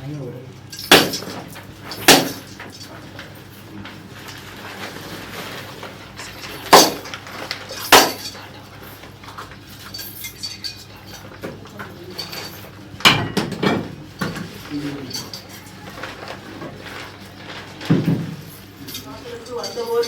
வந்தவோர்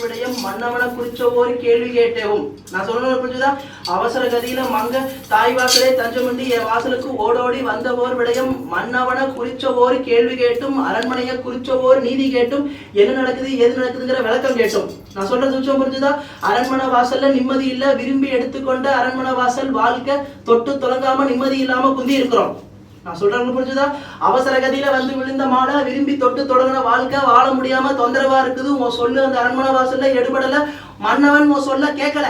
விடயம் மன்னவன குறிச்சவோர் கேள்வி கேட்டேவும். நான் சொல்லணும் புரிஞ்சுதா? அவசர கதியில மங்க தாய் வாசலே தஞ்சமண்டி என் வாசலுக்கு ஓடோடி வந்தவோர் விடயம் மன்னவன குறிச்சவோர் கேள்வி கேட்டும் அரண்மனைய குறிச்சவோர் நீதி கேட்டும் என்ன நடக்குது ஏது நடக்குதுங்கிற விளக்கம் கேட்டும். நான் சொல்றது விஷயம் புரிஞ்சுதா? அரண்மனை வாசல்ல நிம்மதி இல்ல, விரும்பி எடுத்துக்கொண்ட அரண்மனை வாசல் வாழ்க்கை தொட்டு தொலங்காம நிம்மதி இல்லாம குந்தி இருக்கிறோம். நான் சொல்றேன் புரிஞ்சுதா? அவசர கதியில வந்து விழுந்த மாலை விரும்பி தொட்டு தொடங்கின வாழ்க்கை வாழ முடியாம தொந்தரவா இருக்குது. உன் சொல்லு அந்த அரண்மனை வாசல்ல எடுபடல, மன்னவன் உன் சொல்ல கேட்கல.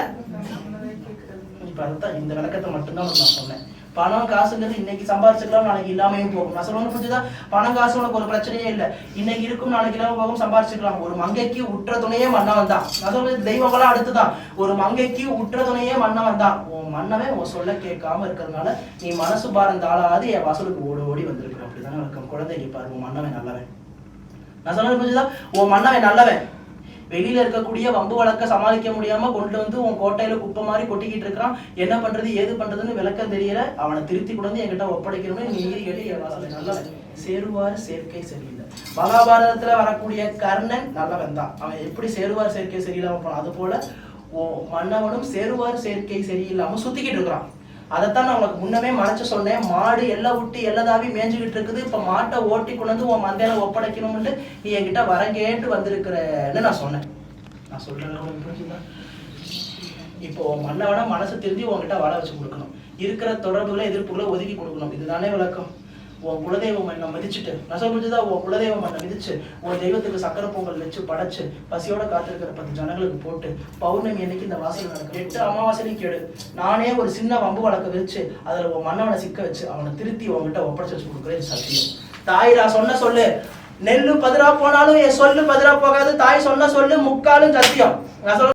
இப்ப அதான் இந்த விளக்கத்தை மட்டும்தான் நான் சொன்னேன். பணம் காசுங்கிறது இன்னைக்கு சம்பாரிச்சுக்கலாம், நாளைக்கு இல்லாமையும் போகும். நான் சொல்லணும் புரிஞ்சுதா? பணம் காசு உனக்கு ஒரு பிரச்சனையே இல்லை, இன்னைக்கு இருக்கும் நாளைக்கு இல்லாம போகும், சம்பாரிச்சுக்கலாம். ஒரு மங்கைக்கு உற்ற துணையே மன்னவன் தான். நான் சொல்றது தெய்வங்களாம் அடுத்துதான். ஒரு மங்கைக்கு உற்ற துணையே மன்னவன் தான். உன் மன்னவன் உன் சொல்ல கேட்காம இருக்கிறதுனால நீ மனசு பாரம் தாளாது என் வாசலுக்கு ஓடி ஓடி வந்திருக்கிற. அப்படிதானே வழக்கம். குழந்தைக்கு பாரு, உன் மன்னவன் நல்லவன். நான் சொன்னது புரிஞ்சுதா? உன் மன்னவன் நல்லவன். வெளியில இருக்கக்கூடிய வம்பு வழக்க சமாளிக்க முடியாம கொண்டு வந்து உன் கோட்டையில குப்பை மாதிரி கொட்டிக்கிட்டு இருக்கான். என்ன பண்றது ஏது பண்றதுன்னு விளக்கம் தெரியல. அவனை திருத்தி கொண்டு வந்து என்கிட்ட ஒப்படைக்கணும்னு நீதி கேட்டு என் வாசல் நல்லவன். சேருவார் சேர்க்கை சரியில்லை. மகாபாரதத்துல வரக்கூடிய கர்ணன் நல்லவன் தான். அவன் எப்படி சேருவார் சேர்க்கை சரியில்லாம போனான், அது போல மன்னவனும் சேருவார் சேர்க்கை சரியில்லாம சுத்திக்கிட்டு இருக்கிறான். அதைத்தான் நான் உனக்கு முன்னமே மறைச்சு சொன்னேன். மாடு எல்லாம் விட்டு எல்லாதாவி மேய்ஞ்சுக்கிட்டு இருக்குது. இப்ப மாட்டை ஓட்டி கொண்டு வந்து உன் மந்தையில ஒப்படைக்கணும்னு நீ என்கிட்ட வர கேட்டு வந்திருக்கிறன்னு நான் சொன்னேன். நான் சொல்றேன். இப்போ மன்னவன மனசு திருந்தி உன்கிட்ட வர வச்சு கொடுக்கணும். இருக்கிற தொடர்புகளை எதிர்ப்புகளை ஒதுக்கி கொடுக்கணும். இதுதானே விளக்கம். உன் குலதெய்வம் என்ன மதிச்சுட்டு நான் சொல்லிச்சுதா, உன் குலதெய்வம் என்ன மிதிச்சு உன் தெய்வத்துக்கு சக்கரை பொங்கல் வச்சு படைச்சு பசியோட காத்திருக்கிற 10 ஜனங்களுக்கு போட்டு பௌர்ணமி அன்னைக்கு இந்த வாசல் நடக்கும். 8 அமாவாசையும் கேடு. நானே ஒரு சின்ன வம்பு வழக்க வச்சு அதுல உன் மன்னவனை சிக்க வச்சு அவனை திருத்தி உன்கிட்ட ஒப்படைச்சு வச்சு கொடுக்குறேன். சத்தியம். தாய் நான் சொன்ன சொல்லு நெல்லு பதிரா போனாலும் என் சொல்லு பதிரா போகாது. தாய் சொன்ன சொல்லு முக்காலும் சத்தியம். நான் சொல்ல